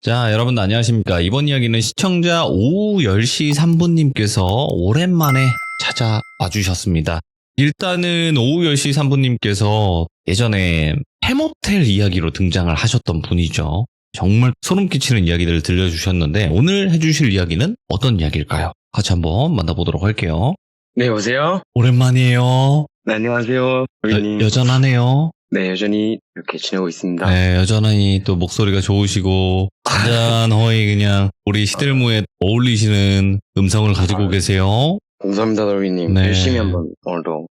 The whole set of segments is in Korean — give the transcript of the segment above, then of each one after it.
자, 여러분 안녕하십니까. 이번 이야기는 시청자 오후 10시 3분님께서 오랜만에 찾아와 주셨습니다. 일단은 오후 10시 3분님께서 예전에 폐모텔 이야기로 등장을 하셨던 분이죠. 정말 소름 끼치는 이야기들을 들려주셨는데 오늘 해주실 이야기는 어떤 이야기일까요? 같이 한번 만나보도록 할게요. 네, 여보세요? 오랜만이에요. 네, 안녕하세요. 로이님. 여전하네요. 네, 여전히 이렇게 지내고 있습니다. 네, 여전히 또 목소리가 좋으시고 잔잔하게 그냥 우리 시들무에 어울리시는 음성을 가지고 계세요. 감사합니다, 로이님. 네. 열심히 한번 오늘도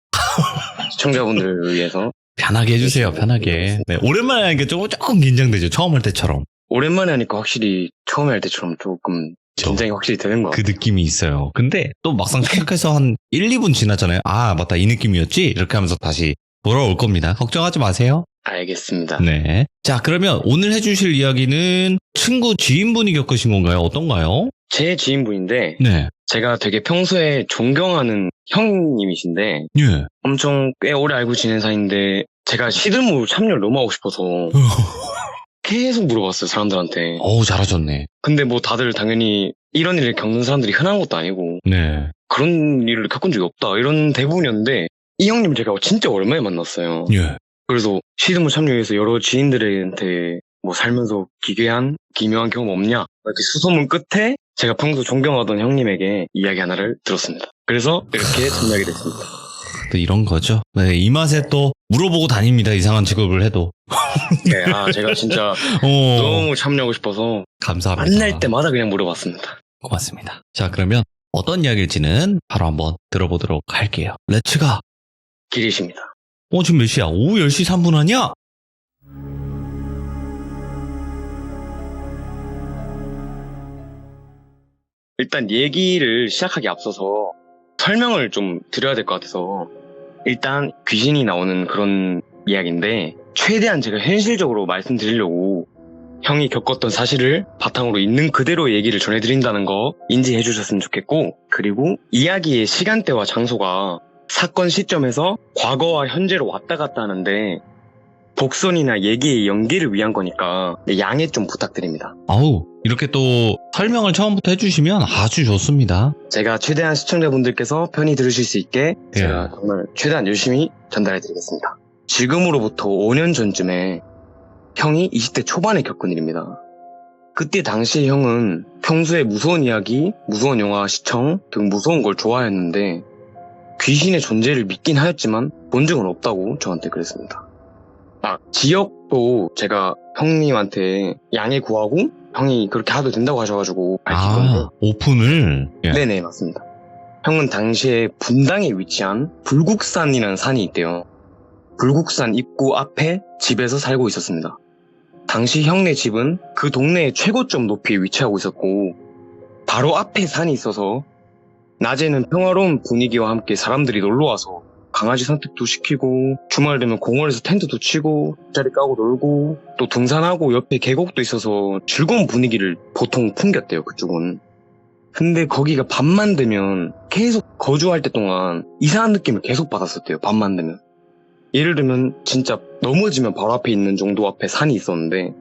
시청자분들을 위해서. 편하게 해주세요, 편하게. 네, 오랜만에 하니까 조금 긴장되죠, 처음 할 때처럼. 오랜만에 하니까 확실히 처음에 할 때처럼 조금 긴장이 확실히 되는 것 그 같아요. 느낌이 있어요. 근데 또 막상 시작해서 한 1, 2분 지났잖아요. 아, 맞다, 이 느낌이었지? 이렇게 하면서 다시 돌아올 겁니다. 걱정하지 마세요. 알겠습니다. 네. 자, 그러면 오늘 해주실 이야기는 친구 지인분이 겪으신 건가요? 어떤가요? 제 지인분인데, 네. 제가 되게 평소에 존경하는 형님이신데, 예. 엄청 꽤 오래 알고 지낸 사이인데, 제가 시드무 참여를 너무 하고 싶어서 계속 물어봤어요, 사람들한테. 어우, 잘하셨네. 근데 뭐 다들 당연히 이런 일을 겪는 사람들이 흔한 것도 아니고, 네. 그런 일을 겪은 적이 없다 이런 대부분이었는데 이 형님 제가 진짜 오랜만에 만났어요. 예. 그래서 시드무 참여해서 여러 지인들한테 뭐 살면서 기묘한 경험 없냐 이렇게 수소문 끝에 제가 평소 존경하던 형님에게 이야기 하나를 들었습니다. 그래서 이렇게 참여하게 됐습니다. 또 이런 거죠. 네, 이 맛에 또 물어보고 다닙니다. 이상한 직업을 해도. 네, 제가 진짜 너무 참여하고 싶어서 감사합니다. 만날 때마다 그냥 물어봤습니다. 고맙습니다. 자, 그러면 어떤 이야기일지는 바로 한번 들어보도록 할게요. 렛츠가. 길이십니다. 지금 몇 시야? 오후 10시 3분 아니야? 일단 얘기를 시작하기 앞서서 설명을 좀 드려야 될 것 같아서 일단 귀신이 나오는 그런 이야기인데 최대한 제가 현실적으로 말씀드리려고 형이 겪었던 사실을 바탕으로 있는 그대로 얘기를 전해드린다는 거 인지해 주셨으면 좋겠고, 그리고 이야기의 시간대와 장소가 사건 시점에서 과거와 현재로 왔다 갔다 하는데 복선이나 얘기의 연기를 위한 거니까 양해 좀 부탁드립니다. 아우, 이렇게 또 설명을 처음부터 해주시면 아주 좋습니다. 제가 최대한 시청자분들께서 편히 들으실 수 있게 제가 예. 정말 최대한 열심히 전달해 드리겠습니다. 지금으로부터 5년 전쯤에 형이 20대 초반에 겪은 일입니다. 그때 당시 형은 평소에 무서운 이야기, 무서운 영화 시청 등 무서운 걸 좋아했는데 귀신의 존재를 믿긴 하였지만 본 적은 없다고 저한테 그랬습니다. 지역도 제가 형님한테 양해 구하고 형이 그렇게 하도 된다고 하셔가지고 밝힌 건데. 오픈을. 예. 네네, 맞습니다. 형은 당시에 분당에 위치한 불국산이라는 산이 있대요. 불국산 입구 앞에 집에서 살고 있었습니다. 당시 형네 집은 그 동네의 최고점 높이에 위치하고 있었고 바로 앞에 산이 있어서 낮에는 평화로운 분위기와 함께 사람들이 놀러와서 강아지 산책도 시키고 주말 되면 공원에서 텐트도 치고 자리 까고 놀고 또 등산하고 옆에 계곡도 있어서 즐거운 분위기를 보통 풍겼대요, 그쪽은. 근데 거기가 밤만 되면 계속 거주할 때 동안 이상한 느낌을 계속 받았었대요, 밤만 되면. 예를 들면 진짜 넘어지면 바로 앞에 있는 정도 앞에 산이 있었는데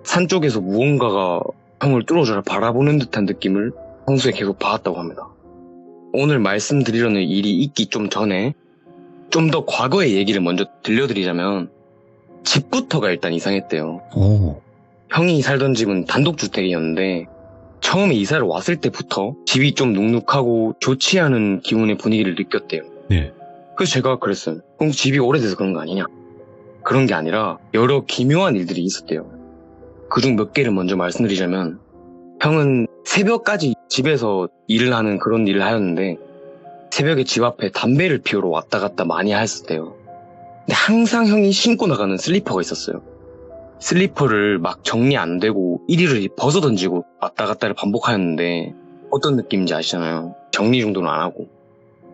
산 쪽에서 무언가가 형을 뚫어져라 바라보는 듯한 느낌을 평소에 계속 받았다고 합니다. 오늘 말씀드리려는 일이 있기 좀 전에 좀 더 과거의 얘기를 먼저 들려드리자면 집부터가 일단 이상했대요. 오. 형이 살던 집은 단독주택이었는데 처음에 이사를 왔을 때부터 집이 좀 눅눅하고 좋지 않은 기운의 분위기를 느꼈대요. 네. 그래서 제가 그랬어요. 그럼 집이 오래돼서 그런 거 아니냐? 그런 게 아니라 여러 기묘한 일들이 있었대요. 그중 몇 개를 먼저 말씀드리자면 형은 새벽까지 집에서 일을 하는 그런 일을 하였는데 새벽에 집 앞에 담배를 피우러 왔다 갔다 많이 하였었대요. 근데 항상 형이 신고 나가는 슬리퍼가 있었어요. 슬리퍼를 막 정리 안 되고 이리저리 벗어 던지고 왔다 갔다를 반복하였는데 어떤 느낌인지 아시잖아요. 정리 정도는 안 하고.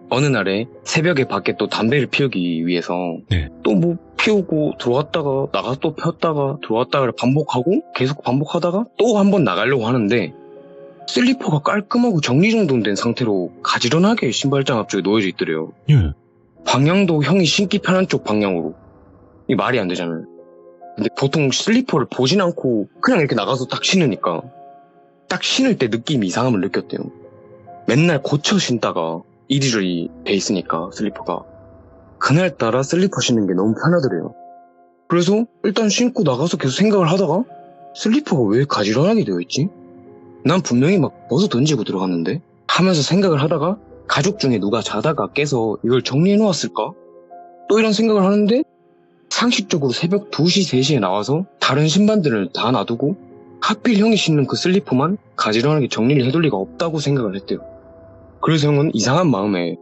어느 날에 새벽에 밖에 또 담배를 피우기 위해서 네. 또 뭐 피우고 들어왔다가 나가서 또 폈다가 들어왔다가를 반복하고 계속 반복하다가 또 한 번 나가려고 하는데 슬리퍼가 깔끔하고 정리정돈된 상태로 가지런하게 신발장 앞쪽에 놓여져 있더래요. 예. 방향도 형이 신기 편한 쪽 방향으로. 이 말이 안 되잖아요. 근데 보통 슬리퍼를 보진 않고 그냥 이렇게 나가서 딱 신으니까 딱 신을 때 느낌이 이상함을 느꼈대요. 맨날 고쳐 신다가 이리저리 돼 있으니까 슬리퍼가 그날따라 슬리퍼 신는 게 너무 편하더래요. 그래서 일단 신고 나가서 계속 생각을 하다가 슬리퍼가 왜 가지런하게 되어 있지? 난 분명히 막 벗어 던지고 들어갔는데 하면서 생각을 하다가 가족 중에 누가 자다가 깨서 이걸 정리해 놓았을까? 또 이런 생각을 하는데 상식적으로 새벽 2시, 3시에 나와서 다른 신발들을 다 놔두고 하필 형이 신는 그 슬리퍼만 가지런하게 정리를 해둘 리가 없다고 생각을 했대요. 그래서 형은 이상한 마음에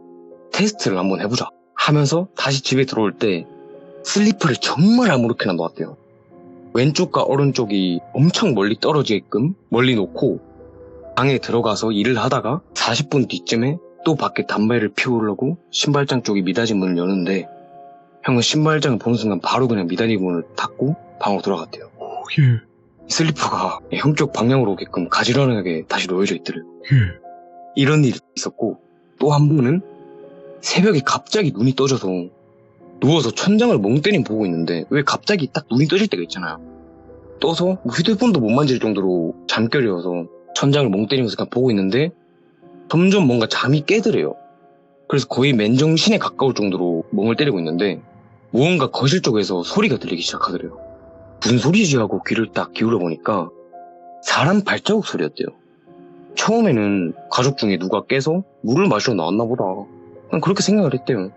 테스트를 한번 해보자 하면서 다시 집에 들어올 때 슬리퍼를 정말 아무렇게나 놓았대요. 왼쪽과 오른쪽이 엄청 멀리 떨어지게끔 멀리 놓고 방에 들어가서 일을 하다가 40분 뒤쯤에 또 밖에 담배를 피우려고 신발장 쪽에 미닫이 문을 여는데 형은 신발장을 보는 순간 바로 그냥 미닫이 문을 닫고 방으로 돌아갔대요. 예. 슬리퍼가 형 쪽 방향으로 오게끔 가지런하게 다시 놓여져 있더래요. 이런 일이 있었고 또 한 번은 새벽에 갑자기 눈이 떠져서 누워서 천장을 멍 때리며 보고 있는데 왜 갑자기 딱 눈이 떠질 때가 있잖아요. 떠서 휴대폰도 못 만질 정도로 잠결이어서 천장을 멍 때리면서 그냥 보고 있는데 점점 뭔가 잠이 깨더래요. 그래서 거의 맨정신에 가까울 정도로 멍을 때리고 있는데 무언가 거실 쪽에서 소리가 들리기 시작하더래요. 무슨 소리지 하고 귀를 딱 기울여 보니까 사람 발자국 소리였대요. 처음에는 가족 중에 누가 깨서 물을 마시러 나왔나 보다. 그냥 그렇게 생각을 했대요.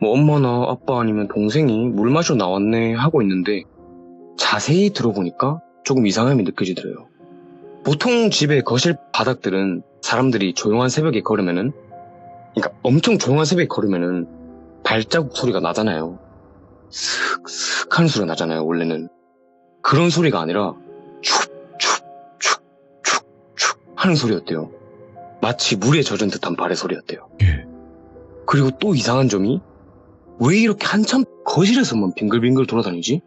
뭐 엄마나 아빠 아니면 동생이 물 마시러 나왔네 하고 있는데 자세히 들어보니까 조금 이상함이 느껴지더래요. 보통 집의 거실 바닥들은 사람들이 조용한 새벽에 걸으면은 그러니까 엄청 조용한 새벽에 걸으면은 발자국 소리가 나잖아요. 슥슥 하는 소리가 나잖아요, 원래는. 그런 소리가 아니라 축축축축축 하는 소리였대요. 마치 물에 젖은 듯한 발의 소리였대요. 예. 그리고 또 이상한 점이 왜 이렇게 한참 거실에서만 빙글빙글 돌아다니지?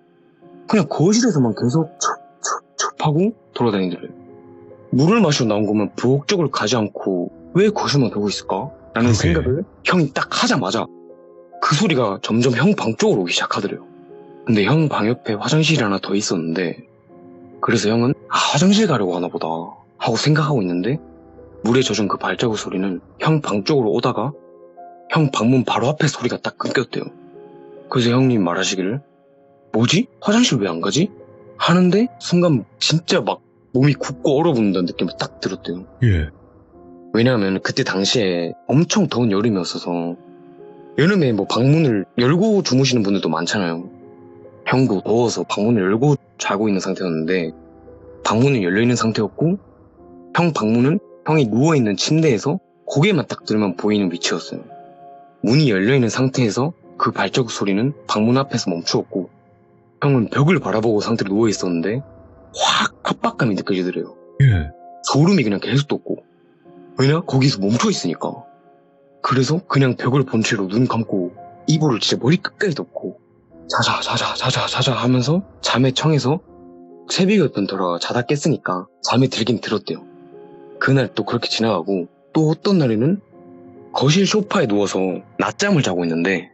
그냥 거실에서만 계속 첩첩첩 하고 돌아다니더래요. 물을 마시러 나온 거면 부엌 쪽을 가지 않고 왜 거실만 보고 있을까? 라는 생각을 형이 딱 하자마자 그 소리가 점점 형 방 쪽으로 오기 시작하더래요. 근데 형 방 옆에 화장실이 하나 더 있었는데 그래서 형은 화장실 가려고 하나 보다 하고 생각하고 있는데 물에 젖은 그 발자국 소리는 형 방 쪽으로 오다가 형 방문 바로 앞에 소리가 딱 끊겼대요. 그래서 형님 말하시기를 뭐지? 화장실 왜 안 가지? 하는데 순간 진짜 막 몸이 굳고 얼어붙는다는 느낌이 딱 들었대요. 예. 왜냐하면 그때 당시에 엄청 더운 여름이었어서 여름에 뭐 방문을 열고 주무시는 분들도 많잖아요. 형도 더워서 방문을 열고 자고 있는 상태였는데 방문은 열려있는 상태였고 형 방문은 형이 누워있는 침대에서 고개만 딱 들면 보이는 위치였어요. 문이 열려있는 상태에서 그 발자국 소리는 방문 앞에서 멈추었고 형은 벽을 바라보고 상태로 누워있었는데 확 압박감이 느껴지더래요. 예. 소름이 그냥 계속 돋고 왜냐? 거기서 멈춰있으니까. 그래서 그냥 벽을 본 채로 눈 감고 이불을 진짜 머리 끝까지 덮고 자자 하면서 잠에 청해서 새벽이었던 터라 자다 깼으니까 잠에 들긴 들었대요. 그날 또 그렇게 지나가고 또 어떤 날에는 거실 소파에 누워서 낮잠을 자고 있는데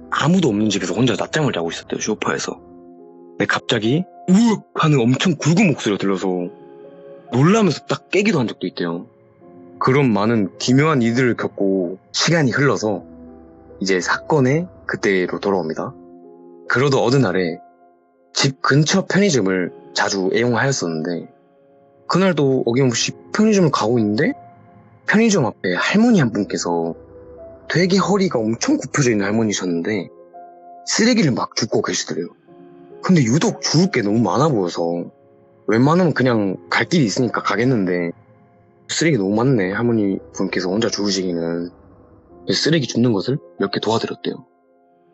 아무도 없는 집에서 혼자 낮잠을 자고 있었대요. 소파에서. 근데 갑자기 우욱 하는 엄청 굵은 목소리가 들려서 놀라면서 딱 깨기도 한 적도 있대요. 그런 많은 기묘한 일들을 겪고 시간이 흘러서 이제 사건의 그때로 돌아옵니다. 그러던 어느 날에 집 근처 편의점을 자주 애용하였었는데 그날도 어김없이 편의점을 가고 있는데 편의점 앞에 할머니 한 분께서 되게 허리가 엄청 굽혀져 있는 할머니셨는데 쓰레기를 막 줍고 계시더래요. 근데 유독 주울 게 너무 많아 보여서 웬만하면 그냥 갈 길이 있으니까 가겠는데 쓰레기 너무 많네 할머니 분께서 혼자 주우시기는. 쓰레기 줍는 것을 몇 개 도와드렸대요.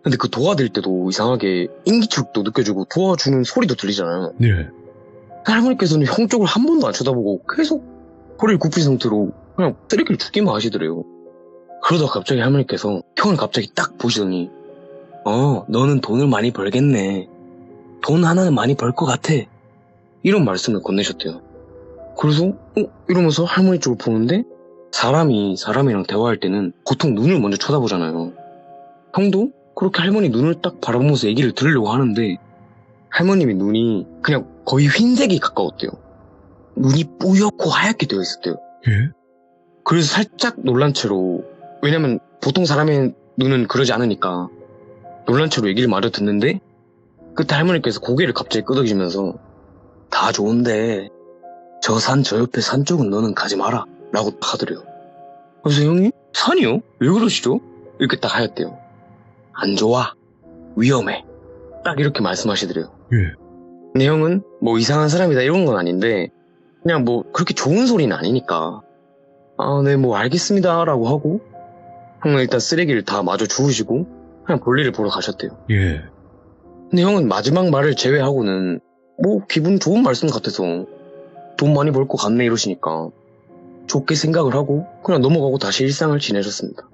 근데 그 도와드릴 때도 이상하게 인기척도 느껴지고 도와주는 소리도 들리잖아요. 예. 할머니께서는 형 쪽을 한 번도 안 쳐다보고 계속 허리를 굽힌 상태로 그냥 쓰레기를 줍기만 하시더래요. 그러다가 갑자기 할머니께서 형을 갑자기 딱 보시더니 너는 돈을 많이 벌겠네. 돈 하나는 많이 벌 것 같아. 이런 말씀을 건네셨대요. 그래서 이러면서 할머니 쪽을 보는데 사람이 사람이랑 대화할 때는 보통 눈을 먼저 쳐다보잖아요. 형도 그렇게 할머니 눈을 딱 바라보면서 얘기를 들으려고 하는데 할머님이 눈이 그냥 거의 흰색이 가까웠대요. 눈이 뿌옇고 하얗게 되어 있었대요. 예? 그래서 살짝 놀란 채로, 왜냐면 보통 사람의 눈은 그러지 않으니까 놀란 채로 얘기를 마저 듣는데, 그때 할머니께서 고개를 갑자기 끄덕이시면서 다 좋은데 저 산 저 옆에 산 쪽은 너는 가지 마라 라고 하더래요. 그래서 형이 산이요? 왜 그러시죠? 이렇게 딱 하였대요. 안 좋아, 위험해, 딱 이렇게 말씀하시더래요. 예. 근데 형은 뭐 이상한 사람이다 이런 건 아닌데 그냥 뭐 그렇게 좋은 소리는 아니니까 아, 네, 뭐 알겠습니다 라고 하고 형은 일단 쓰레기를 다 마저 주우시고 그냥 볼일을 보러 가셨대요. 예. 근데 형은 마지막 말을 제외하고는 뭐 기분 좋은 말씀 같아서 돈 많이 벌 것 같네 이러시니까 좋게 생각을 하고 그냥 넘어가고 다시 일상을 지내셨습니다.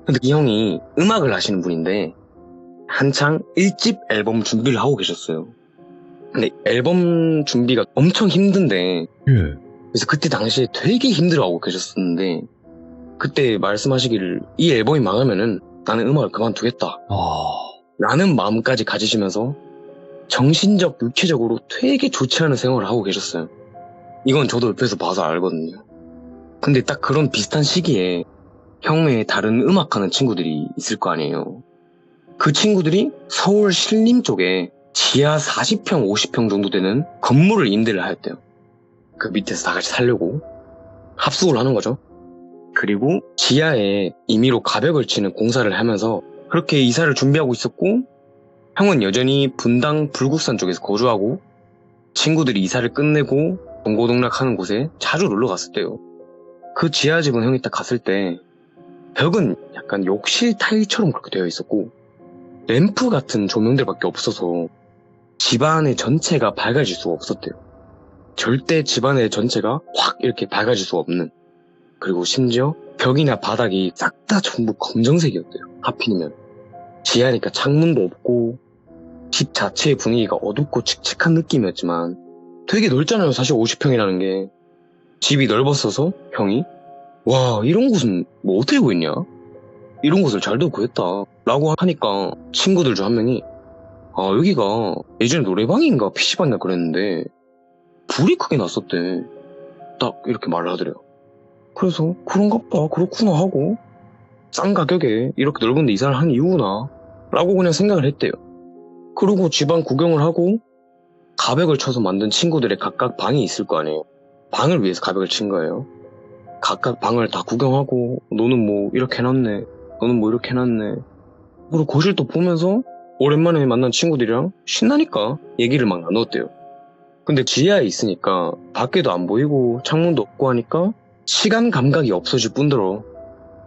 근데 이 형이 음악을 하시는 분인데 한창 1집 앨범 준비를 하고 계셨어요. 근데 앨범 준비가 엄청 힘든데 예. 그래서 그때 당시에 되게 힘들어하고 계셨었는데 그때 말씀하시기를 이 앨범이 망하면은 나는 음악을 그만두겠다 라는 마음까지 가지시면서 정신적, 육체적으로 되게 좋지 않은 생활을 하고 계셨어요. 이건 저도 옆에서 봐서 알거든요. 근데 딱 그런 비슷한 시기에 형 외에 다른 음악하는 친구들이 있을 거 아니에요. 그 친구들이 서울 신림 쪽에 지하 40평, 50평 정도 되는 건물을 임대를 하였대요. 그 밑에서 다 같이 살려고 합숙을 하는 거죠. 그리고 지하에 임의로 가벽을 치는 공사를 하면서 그렇게 이사를 준비하고 있었고 형은 여전히 분당 불국산 쪽에서 거주하고 친구들이 이사를 끝내고 동고동락하는 곳에 자주 놀러 갔었대요. 그 지하집은 형이 딱 갔을 때 벽은 약간 욕실 타일처럼 그렇게 되어 있었고 램프 같은 조명들밖에 없어서 집안의 전체가 밝아질 수가 없었대요. 절대 집안의 전체가 확 이렇게 밝아질 수 없는, 그리고 심지어 벽이나 바닥이 싹 다 전부 검정색이었대요. 하필이면 지하니까 창문도 없고 집 자체의 분위기가 어둡고 칙칙한 느낌이었지만 되게 넓잖아요. 사실 50평이라는 게. 집이 넓었어서 형이 와, 이런 곳은 뭐 어떻게 구했냐? 이런 곳을 잘도 구했다 라고 하니까 친구들 중 한 명이 아, 여기가 예전에 노래방인가 PC방인가 그랬는데 불이 크게 났었대. 딱 이렇게 말을 하더래요. 그래서 그런가 봐, 그렇구나 하고 싼 가격에 이렇게 넓은 데 이사를 한 이유구나 라고 그냥 생각을 했대요. 그리고 집안 구경을 하고 가벽을 쳐서 만든 친구들의 각각 방이 있을 거 아니에요. 방을 위해서 가벽을 친 거예요. 각각 방을 다 구경하고 너는 뭐 이렇게 해놨네, 너는 뭐 이렇게 해놨네. 그리고 거실도 보면서 오랜만에 만난 친구들이랑 신나니까 얘기를 막 나눴대요. 근데 지하에 있으니까 밖에도 안 보이고 창문도 없고 하니까 시간 감각이 없어질 뿐더러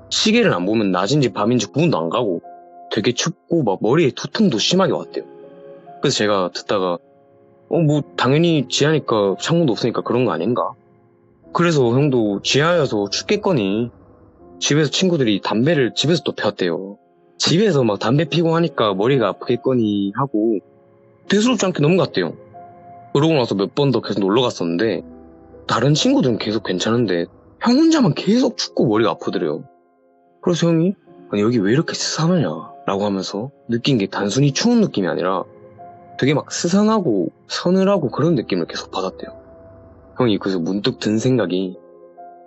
시계를 안 보면 낮인지 밤인지 구분도 안 가고 되게 춥고 막 머리에 두통도 심하게 왔대요. 그래서 제가 듣다가 뭐 당연히 지하니까 창문도 없으니까 그런 거 아닌가? 그래서 형도 지하여서 춥겠거니 집에서 친구들이 담배를 집에서 또 폈대요. 집에서 막 담배 피고 하니까 머리가 아프겠거니 하고 대수롭지 않게 넘어갔대요. 그러고 나서 몇 번 더 계속 놀러 갔었는데 다른 친구들은 계속 괜찮은데 형 혼자만 계속 춥고 머리가 아프더래요. 그래서 형이 아니 여기 왜 이렇게 스산하냐 라고 하면서 느낀 게 단순히 추운 느낌이 아니라 되게 막 스산하고 서늘하고 그런 느낌을 계속 받았대요. 형이 그래서 문득 든 생각이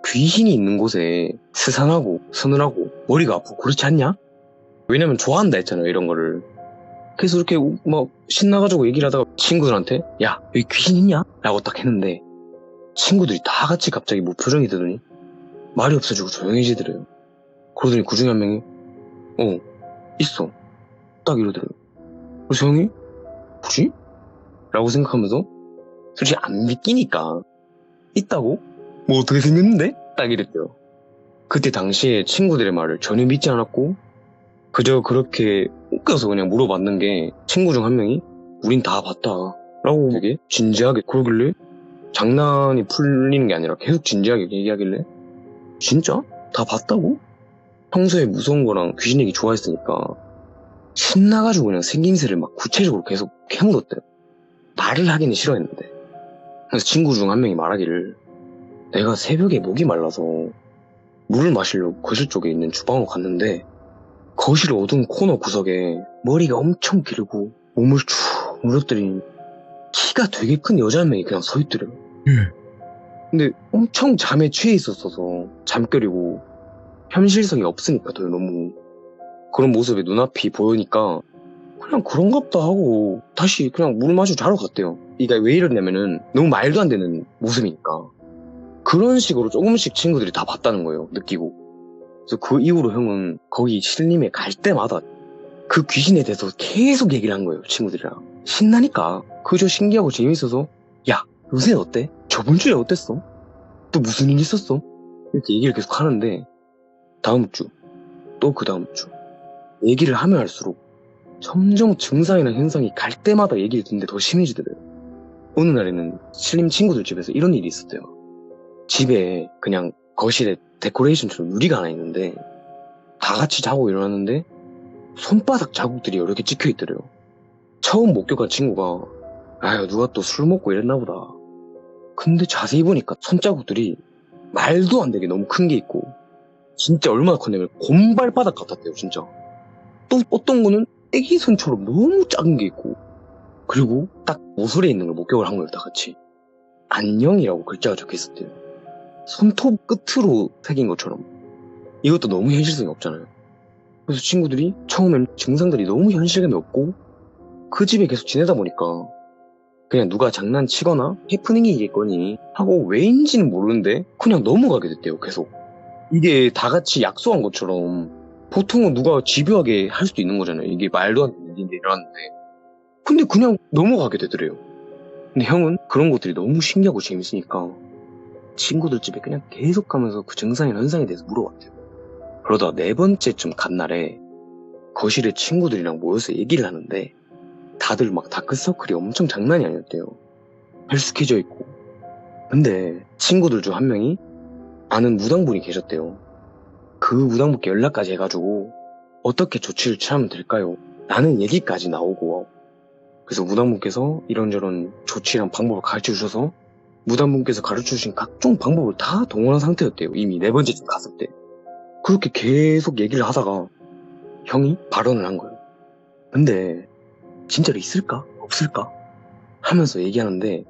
귀신이 있는 곳에 스산하고 서늘하고 머리가 아프고 그렇지 않냐? 왜냐면 좋아한다 했잖아요, 이런 거를. 그래서 이렇게 막 신나가지고 얘기를 하다가 친구들한테 야, 여기 귀신 있냐? 라고 딱 했는데 친구들이 다 같이 갑자기 뭐 표정이 드더니 말이 없어지고 조용해지더래요. 그러더니 그 중에 한 명이 있어. 딱 이러더래요. 그래서 형이 뭐지? 라고 생각하면서 솔직히 안 믿기니까 있다고? 뭐 어떻게 생겼는데? 딱 이랬대요. 그때 당시에 친구들의 말을 전혀 믿지 않았고 그저 그렇게 웃겨서 그냥 물어봤는 게 친구 중 한 명이 우린 다 봤다 라고 되게 진지하게 그러길래 장난이 풀리는 게 아니라 계속 진지하게 얘기하길래 진짜? 다 봤다고? 평소에 무서운 거랑 귀신 얘기 좋아했으니까 신나가지고 그냥 생김새를 막 구체적으로 계속 캐물었대요. 말을 하기는 싫어했는데. 그래서 친구 중 한 명이 말하기를 내가 새벽에 목이 말라서 물을 마시려고 거실 쪽에 있는 주방으로 갔는데 거실 어두운 코너 구석에 머리가 엄청 길고 몸을 쭉 물어뜨린 키가 되게 큰 여자 한 명이 그냥 서 있더래요. 예. 근데 엄청 잠에 취해 있었어서 잠결이고 현실성이 없으니까 더 너무 그런 모습이 눈앞이 보이니까 그냥 그런갑다 하고 다시 그냥 물 마시고 자러 갔대요. 이게 왜 이러냐면은 너무 말도 안 되는 모습이니까. 그런 식으로 조금씩 친구들이 다 봤다는 거예요. 느끼고. 그래서 그 이후로 형은 거기 신림에 갈 때마다 그 귀신에 대해서 계속 얘기를 한 거예요. 친구들이랑. 신나니까. 그저 신기하고 재밌어서 야 요새 어때? 저번 주에 어땠어? 또 무슨 일 있었어? 이렇게 얘기를 계속 하는데 다음 주 또 그 다음 주 얘기를 하면 할수록 점점 증상이나 현상이 갈 때마다 얘기를 듣는데 더 심해지더래요. 어느 날에는 신림 친구들 집에서 이런 일이 있었대요. 집에 그냥 거실에 데코레이션처럼 유리가 하나 있는데 다 같이 자고 일어났는데 손바닥 자국들이 여러 개 찍혀 있더래요. 처음 목격한 친구가 아유 누가 또 술 먹고 이랬나 보다. 근데 자세히 보니까 손자국들이 말도 안 되게 너무 큰 게 있고 진짜 얼마나 컸냐면 곰발바닥 같았대요 진짜. 또 어떤 거는 애기 손처럼 너무 작은 게 있고 그리고 딱 모서리에 있는 걸 목격을 한 거예요 다 같이. 안녕이라고 글자가 적혀 있었대요. 손톱 끝으로 새긴 것처럼. 이것도 너무 현실성이 없잖아요. 그래서 친구들이 처음엔 증상들이 너무 현실감이 없고 그 집에 계속 지내다 보니까 그냥 누가 장난치거나 해프닝이겠거니 하고 왜인지는 모르는데 그냥 넘어가게 됐대요 계속. 이게 다 같이 약속한 것처럼 보통은 누가 집요하게 할 수도 있는 거잖아요. 이게 말도 안 되는 일인데 일어났는데 근데 그냥 넘어가게 되더래요. 근데 형은 그런 것들이 너무 신기하고 재밌으니까 친구들 집에 그냥 계속 가면서 그 증상이나 현상에 대해서 물어봤대요. 그러다 네 번째쯤 간 날에 거실에 친구들이랑 모여서 얘기를 하는데 다들 막 다크서클이 엄청 장난이 아니었대요. 헬스케져 있고. 근데 친구들 중 한 명이 아는 무당분이 계셨대요. 그 무당분께 연락까지 해가지고 어떻게 조치를 취하면 될까요? 라는 얘기까지 나오고 그래서 무당분께서 이런저런 조치랑 방법을 가르쳐 주셔서 무당분께서 가르쳐 주신 각종 방법을 다 동원한 상태였대요. 이미 네 번째쯤 갔을 때. 그렇게 계속 얘기를 하다가 형이 발언을 한 거예요. 근데 진짜로 있을까? 없을까? 하면서 얘기하는데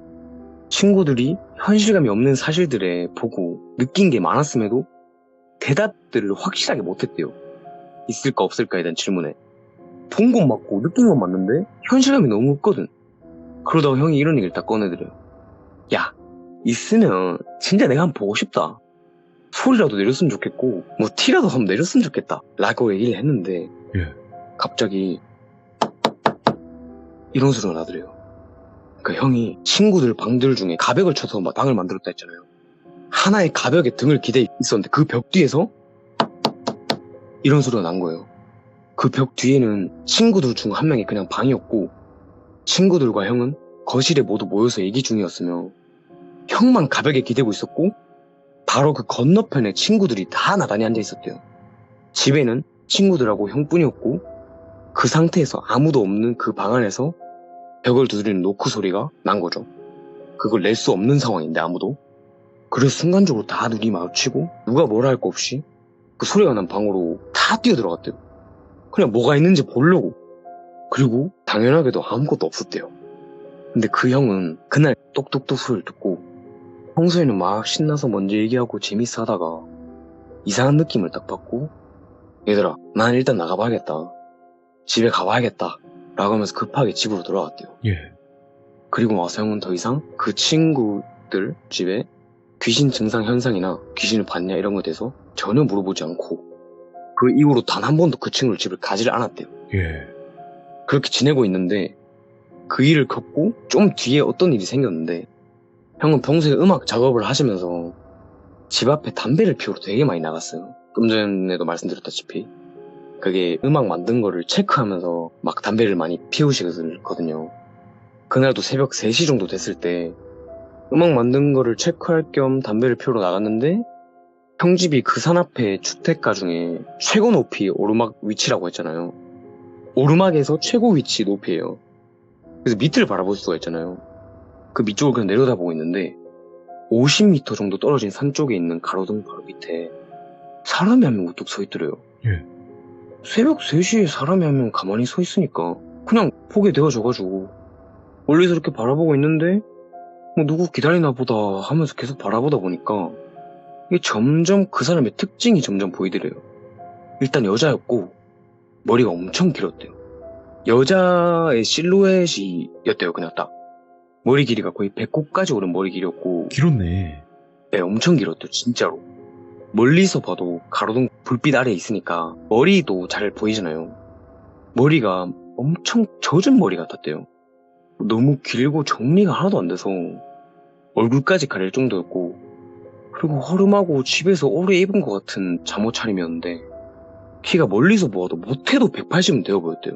친구들이 현실감이 없는 사실들에 보고 느낀 게 많았음에도 대답들을 확실하게 못했대요. 있을까 없을까에 대한 질문에. 본 건 맞고 느낀 건 맞는데 현실감이 너무 없거든. 그러다가 형이 이런 얘기를 딱 꺼내드려요. 야 있으면 진짜 내가 한번 보고 싶다. 소리라도 내렸으면 좋겠고 뭐 티라도 한번 내렸으면 좋겠다 라고 얘기를 했는데 갑자기 이런 소리가 나더래요. 그러니까 형이 친구들 방들 중에 가벽을 쳐서 막 방을 만들었다 했잖아요. 하나의 가벽에 등을 기대 있었는데 그 벽 뒤에서 이런 소리가 난 거예요. 그 벽 뒤에는 친구들 중 한 명이 그냥 방이었고 친구들과 형은 거실에 모두 모여서 얘기 중이었으며 형만 가벽에 기대고 있었고 바로 그 건너편에 친구들이 다 나란히 앉아 있었대요. 집에는 친구들하고 형뿐이었고 그 상태에서 아무도 없는 그 방 안에서 벽을 두드리는 노크 소리가 난 거죠. 그걸 낼 수 없는 상황인데 아무도. 그래서 순간적으로 다 눈이 마주치고 누가 뭐라 할 거 없이 그 소리가 난 방으로 다 뛰어들어갔대요. 그냥 뭐가 있는지 보려고. 그리고 당연하게도 아무것도 없었대요. 근데 그 형은 그날 똑똑똑 소리를 듣고 평소에는 막 신나서 먼저 얘기하고 재밌어 하다가 이상한 느낌을 딱 받고 얘들아 난 일단 나가봐야겠다. 집에 가봐야겠다 라고 하면서 급하게 집으로 돌아갔대요. 그리고 와서 형은 더 이상 그 친구들 집에 귀신 증상 현상이나 귀신을 봤냐 이런 것에 대해서 전혀 물어보지 않고 그 이후로 단 한 번도 그 친구를 집을 가지를 않았대요. 그렇게 지내고 있는데 그 일을 겪고 좀 뒤에 어떤 일이 생겼는데 형은 평소에 음악 작업을 하시면서 집 앞에 담배를 피우러 되게 많이 나갔어요. 좀 전에도 말씀드렸다시피 그게 음악 만든 거를 체크하면서 막 담배를 많이 피우시거든요. 그날도 새벽 3시 정도 됐을 때 음악 만든 거를 체크할 겸 담배를 피우러 나갔는데 형 집이 그 산 앞에 주택가 중에 최고 높이 오르막 위치라고 했잖아요. 오르막에서 최고 위치 높이에요. 그래서 밑을 바라볼 수가 있잖아요. 그 밑쪽을 그냥 내려다보고 있는데 50m 정도 떨어진 산 쪽에 있는 가로등 바로 밑에 사람이 한 명 우뚝 서 있더래요. 새벽 3시에 사람이 한 명 가만히 서 있으니까 그냥 보게 되어져가지고 멀리서 이렇게 바라보고 있는데 뭐 누구 기다리나 보다 하면서 계속 바라보다 보니까 이게 점점 그 사람의 특징이 점점 보이더래요. 일단 여자였고 머리가 엄청 길었대요. 여자의 실루엣이었대요. 그냥 딱 머리 길이가 거의 배꼽까지 오른 머리 길이었고 길었네. 네, 엄청 길었대요. 진짜로. 멀리서 봐도 가로등 불빛 아래에 있으니까 머리도 잘 보이잖아요. 머리가 엄청 젖은 머리 같았대요. 너무 길고 정리가 하나도 안 돼서 얼굴까지 가릴 정도였고, 그리고 허름하고 집에서 오래 입은 것 같은 잠옷 차림이었는데 키가 멀리서 보아도 못해도 180은 되어 보였대요.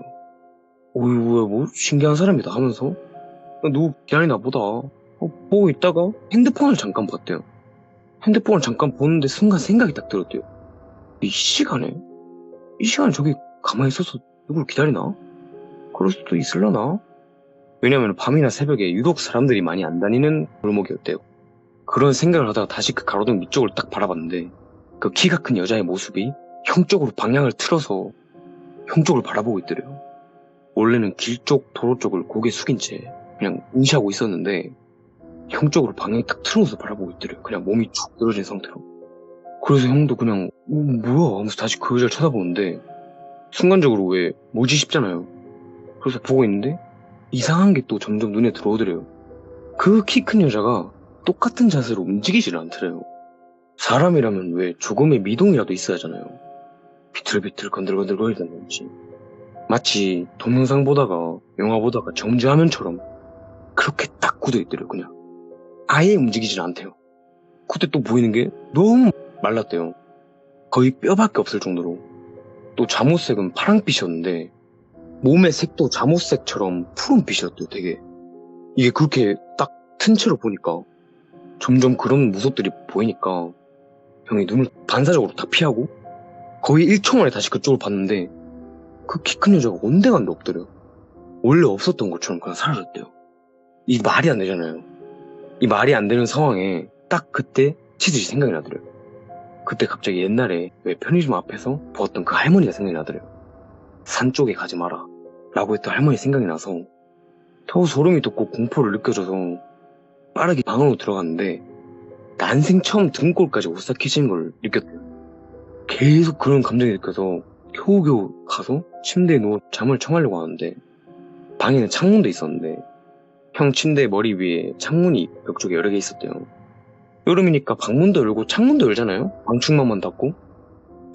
어이 뭐 신기한 사람이다 하면서 누구 기다리나 보다 보고 있다가 핸드폰을 잠깐 봤대요. 핸드폰을 잠깐 보는데 순간 생각이 딱 들었대요. 이 시간에 저기 가만히 있어서 누굴 기다리나? 그럴 수도 있을려나? 왜냐면 밤이나 새벽에 유독 사람들이 많이 안 다니는 골목이었대요. 그런 생각을 하다가 다시 그 가로등 위쪽을 딱 바라봤는데 그 키가 큰 여자의 모습이 형 쪽으로 방향을 틀어서 형 쪽을 바라보고 있더래요. 원래는 길 쪽, 도로 쪽을 고개 숙인 채 그냥 응시하고 있었는데 형 쪽으로 방향이 딱 틀어서 바라보고 있더래요. 그냥 몸이 쭉 늘어진 상태로. 그래서 형도 그냥 뭐야 하면서 다시 그 여자를 쳐다보는데 순간적으로 왜 뭐지 싶잖아요. 그래서 보고 있는데 이상한 게 또 점점 눈에 들어오더래요. 그 키 큰 여자가 똑같은 자세로 움직이질 않더래요. 사람이라면 왜 조금의 미동이라도 있어야 하잖아요. 비틀비틀 건들건들거리던지 마치 동영상 보다가 영화 보다가 정지화면처럼 그렇게 딱 굳어있더래요. 그냥 아예 움직이질 않대요. 그때 또 보이는 게 너무 말랐대요. 거의 뼈밖에 없을 정도로. 또 잠옷색은 파랑빛이었는데 몸의 색도 잠옷색처럼 푸른빛이었대요. 되게 이게 그렇게 딱 튼 채로 보니까 점점 그런 모습들이 보이니까 형이 눈을 반사적으로 다 피하고 거의 1초 만에 다시 그쪽을 봤는데 그 키 큰 여자가 온데간데 없더래요. 원래 없었던 것처럼 그냥 사라졌대요. 이 말이 안 되잖아요. 이 말이 안 되는 상황에 딱 그때 치듯이 생각이 나더래요. 그때 갑자기 옛날에 왜 편의점 앞에서 보았던 그 할머니가 생각이 나더래요. 산 쪽에 가지 마라 라고 했던 할머니 생각이 나서 겨우 소름이 돋고 공포를 느껴져서 빠르게 방으로 들어갔는데 난생 처음 등골까지 오싹해지는 걸 느꼈대요. 계속 그런 감정이 느껴서 겨우겨우 가서 침대에 누워 잠을 청하려고 하는데 방에는 창문도 있었는데 형 침대 머리 위에 창문이 벽 쪽에 여러 개 있었대요. 여름이니까 방문도 열고 창문도 열잖아요. 방충망만 닫고.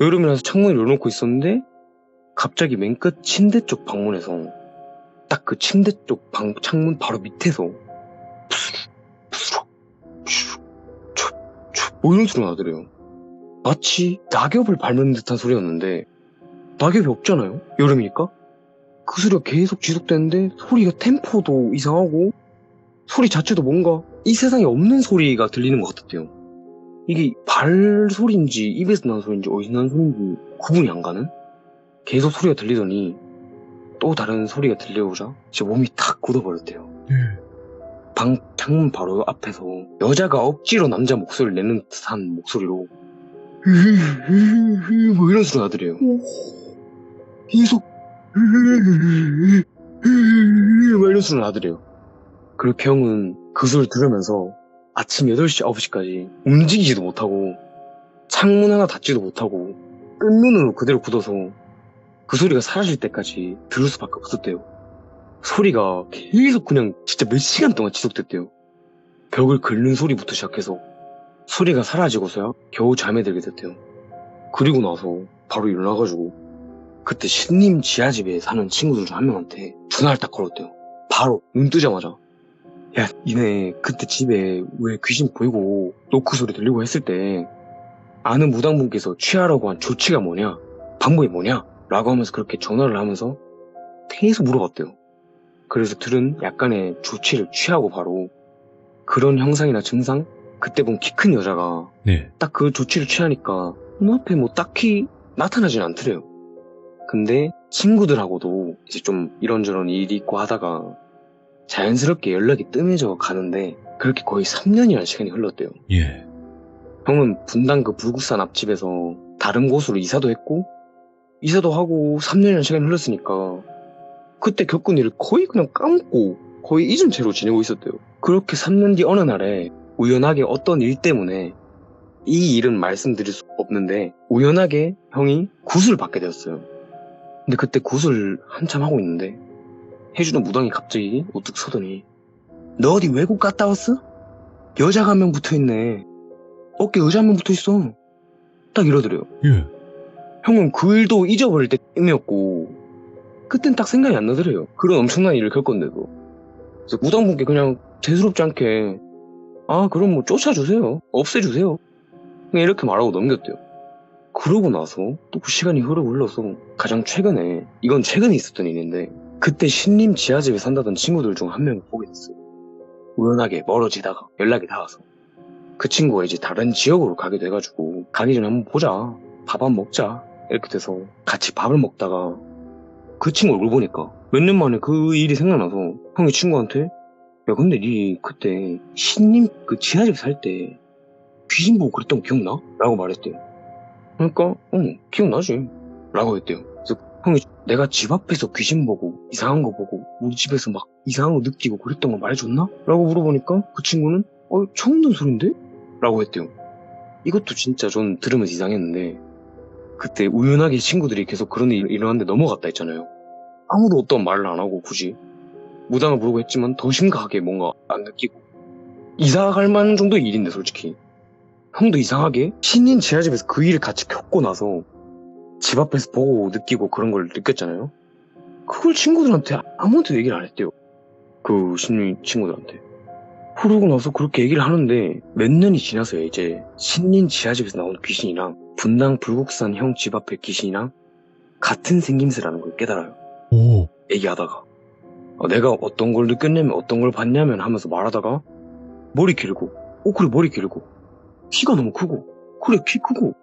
여름이라서 창문을 열어놓고 있었는데 갑자기 맨 끝 침대 쪽 방문에서 딱 그 침대 쪽 창문 바로 밑에서 뭐 이런 소리가 나더래요. 마치 낙엽을 밟는 듯한 소리였는데 낙엽이 없잖아요. 여름이니까. 그 소리가 계속 지속되는데 소리가 템포도 이상하고 소리 자체도 뭔가 이 세상에 없는 소리가 들리는 것 같았대요. 이게 발소리인지 입에서 나는 소리인지 어디서 나는 소리인지 구분이 안 가는? 계속 소리가 들리더니 또 다른 소리가 들려오자 제 몸이 탁 굳어버렸대요. 방 창문 바로 앞에서 여자가 억지로 남자 목소리를 내는 듯한 목소리로 뭐 이런 소리가 나더래요. 계속 막 이런 소리가 나더래요. 그렇게 형은 그 소리를 들으면서 아침 8시, 9시까지 움직이지도 못하고 창문 하나 닫지도 못하고 끈눈으로 그대로 굳어서 그 소리가 사라질 때까지 들을 수밖에 없었대요. 소리가 계속 그냥 진짜 몇 시간 동안 지속됐대요. 벽을 긁는 소리부터 시작해서 소리가 사라지고서야 겨우 잠에 들게 됐대요. 그리고 나서 바로 일어나가지고 그때 신림 지하집에 사는 친구들 중 한 명한테 전화를 딱 걸었대요. 바로 눈 뜨자마자 야 니네 그때 집에 왜 귀신 보이고 노크 소리 들리고 했을 때 아는 무당분께서 취하라고 한 조치가 뭐냐 방법이 뭐냐 라고 하면서 그렇게 전화를 하면서 계속 물어봤대요. 그래서 들은 약간의 조치를 취하고 바로 그런 형상이나 증상 그때 본 키 큰 여자가 딱 그 조치를 취하니까 눈앞에 뭐 딱히 나타나진 않더래요. 근데 친구들하고도 이제 좀 이런저런 일이 있고 하다가 자연스럽게 연락이 뜸해져 가는데 그렇게 거의 3년이라는 시간이 흘렀대요. 예. 형은 분당 그 불국산 앞집에서 다른 곳으로 이사도 했고 이사도 하고 3년이라는 시간이 흘렀으니까 그때 겪은 일을 거의 그냥 까먹고 거의 잊은 채로 지내고 있었대요. 그렇게 3년 뒤 어느 날에 우연하게 어떤 일 때문에, 이 일은 말씀드릴 수 없는데 우연하게 형이 굿을 받게 되었어요. 근데 그때 굿을 한참 하고 있는데 해주던 무당이 갑자기 우뚝 서더니, 너 어디 외국 갔다 왔어? 여자가 한 명 붙어있네. 어깨 여자 한 명 붙어있어. 딱 이러더래요. 예. 형은 그 일도 잊어버릴 때쯤이었고 그땐 딱 생각이 안 나더래요. 그런 엄청난 일을 겪었는데도. 그래서 무당분께 그냥 대수롭지 않게, 아 그럼 뭐 쫓아주세요, 없애주세요, 그냥 이렇게 말하고 넘겼대요. 그러고 나서 또 그 시간이 흘러서 가장 최근에, 이건 최근에 있었던 일인데, 그때 신림 지하집에 산다던 친구들 중 한 명을 보게 됐어요. 우연하게 멀어지다가 연락이 닿아서. 그 친구가 이제 다른 지역으로 가게 돼가지고 가기 전에 한번 보자, 밥 한 먹자 이렇게 돼서 같이 밥을 먹다가 그 친구 얼굴 보니까 몇 년 만에 그 일이 생각나서 형이 친구한테, 야 근데 니 그때 신림 그 지하집 살 때 귀신 보고 그랬던 거 기억나? 라고 말했대요. 그러니까 기억나지 라고 했대요. 그래서 형이, 내가 집 앞에서 귀신 보고 이상한 거 보고 우리 집에서 막 이상한 거 느끼고 그랬던 거 말해줬나? 라고 물어보니까 그 친구는 처음 듣는 소린데? 라고 했대요. 이것도 진짜 전 들으면서 이상했는데, 그때 우연하게 친구들이 계속 그런 일이 일어났는데 넘어갔다 했잖아요. 아무도 어떤 말을 안 하고 굳이 무당을 부르고 했지만 더 심각하게 뭔가 안 느끼고, 이사 갈 만한 정도의 일인데 솔직히. 형도 이상하게 신인 지하집에서 그 일을 같이 겪고 나서 집 앞에서 보고 느끼고 그런 걸 느꼈잖아요. 그걸 친구들한테 아무한테도 얘기를 안 했대요. 그 신인 친구들한테. 그러고 나서 그렇게 얘기를 하는데 몇 년이 지나서요, 이제 신린 지하집에서 나온 귀신이랑 분당 불국산 형 집 앞에 귀신이랑 같은 생김새라는 걸 깨달아요. 오. 얘기하다가 내가 어떤 걸 느꼈냐면, 어떤 걸 봤냐면 하면서 말하다가, 머리 길고, 그래 머리 길고, 키가 너무 크고, 그래 키 크고,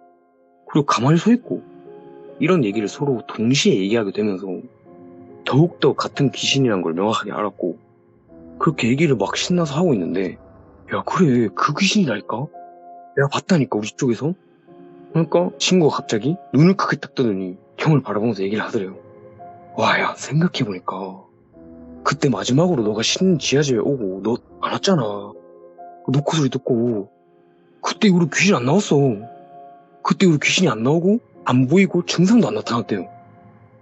그리고 가만히 서 있고, 이런 얘기를 서로 동시에 얘기하게 되면서 더욱더 같은 귀신이란 걸 명확하게 알았고, 그렇게 얘기를 막 신나서 하고 있는데, 야 그래 그 귀신이라니까, 내가 봤다니까 우리 쪽에서. 그러니까 친구가 갑자기 눈을 크게 딱 뜨더니 형을 바라보면서 얘기를 하더래요. 와, 야 생각해보니까 그때 마지막으로 너가 신림 지하집에 오고 너 안 왔잖아. 그 노크 소리 듣고 그때 이후로 귀신 안 나왔어. 그때 이후로 귀신이 안 나오고 안 보이고 증상도 안 나타났대요.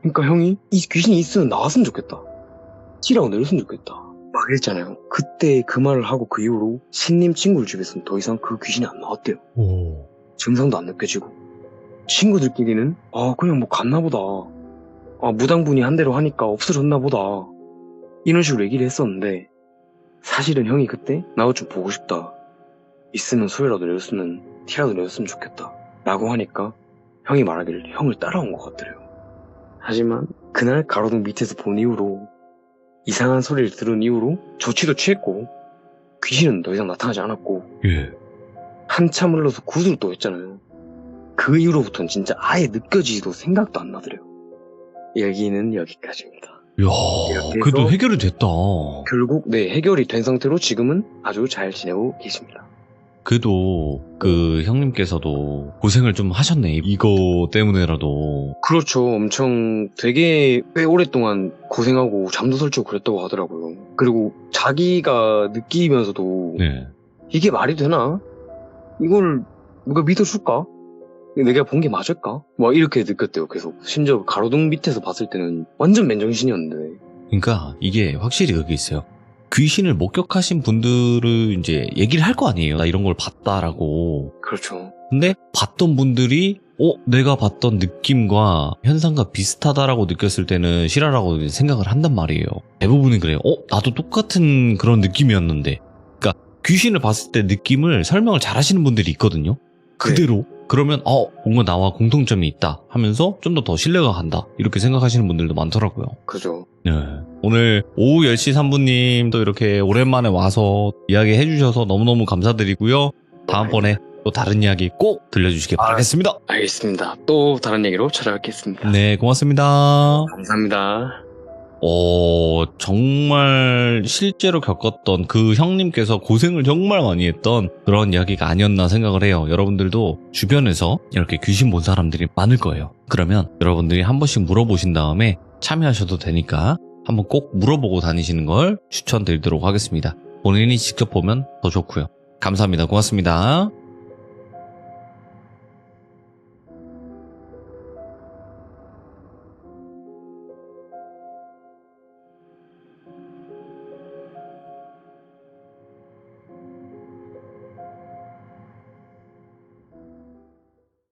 그러니까 형이 이 귀신이 있으면 나왔으면 좋겠다, 티라고 내렸으면 좋겠다 막 이랬잖아요. 그때 그 말을 하고 그 이후로 신림 친구들 집에서는 더 이상 그 귀신이 안 나왔대요. 오. 증상도 안 느껴지고. 친구들끼리는 그냥 뭐 갔나 보다, 무당분이 한 대로 하니까 없어졌나 보다, 이런 식으로 얘기를 했었는데, 사실은 형이 그때 나도 좀 보고 싶다, 있으면 소리라도 내렸으면, 티라도 내렸으면 좋겠다 라고 하니까 형이 말하기를 형을 따라온 것 같더래요. 하지만 그날 가로등 밑에서 본 이후로, 이상한 소리를 들은 이후로 조치도 취했고 귀신은 더 이상 나타나지 않았고, 예. 한참 흘러서 구슬을 또 했잖아요. 그 이후로부터는 진짜 아예 느껴지지도 생각도 안 나더래요. 여기는 여기까지입니다. 이야, 이렇게 그래도 해서 해결이 됐다. 결국 해결이 된 상태로 지금은 아주 잘 지내고 계십니다. 그래도 그 형님께서도 고생을 좀 하셨네. 이거 때문에라도. 그렇죠. 엄청 되게 꽤 오랫동안 고생하고 잠도 설치고 그랬다고 하더라고요. 그리고 자기가 느끼면서도 네. 이게 말이 되나? 이걸 누가 믿어줄까? 내가 본 게 맞을까? 막 이렇게 느꼈대요, 계속. 심지어 가로등 밑에서 봤을 때는 완전 맨정신이었는데. 그러니까 이게 확실히 그게 있어요. 귀신을 목격하신 분들은 이제 얘기를 할 거 아니에요. 나 이런 걸 봤다라고. 그렇죠. 근데 봤던 분들이 내가 봤던 느낌과 현상과 비슷하다라고 느꼈을 때는 실화라고 생각을 한단 말이에요. 대부분은 그래요. 나도 똑같은 그런 느낌이었는데. 그러니까 귀신을 봤을 때 느낌을 설명을 잘 하시는 분들이 있거든요. 그대로. 그러면 뭔가 나와 공통점이 있다 하면서 좀 더 신뢰가 간다, 이렇게 생각하시는 분들도 많더라고요. 그죠. 네. 오늘 오후 10시 3분님 또 이렇게 오랜만에 와서 이야기 해주셔서 너무너무 감사드리고요. 다음번에 또 다른 이야기 꼭 들려주시길 바라겠습니다. 알겠습니다. 또 다른 얘기로 찾아뵙겠습니다. 네, 고맙습니다. 감사합니다. 정말 실제로 겪었던 그 형님께서 고생을 정말 많이 했던 그런 이야기가 아니었나 생각을 해요. 여러분들도 주변에서 이렇게 귀신 본 사람들이 많을 거예요. 그러면 여러분들이 한 번씩 물어보신 다음에 참여하셔도 되니까 한번 꼭 물어보고 다니시는 걸 추천드리도록 하겠습니다. 본인이 직접 보면 더 좋고요. 감사합니다. 고맙습니다.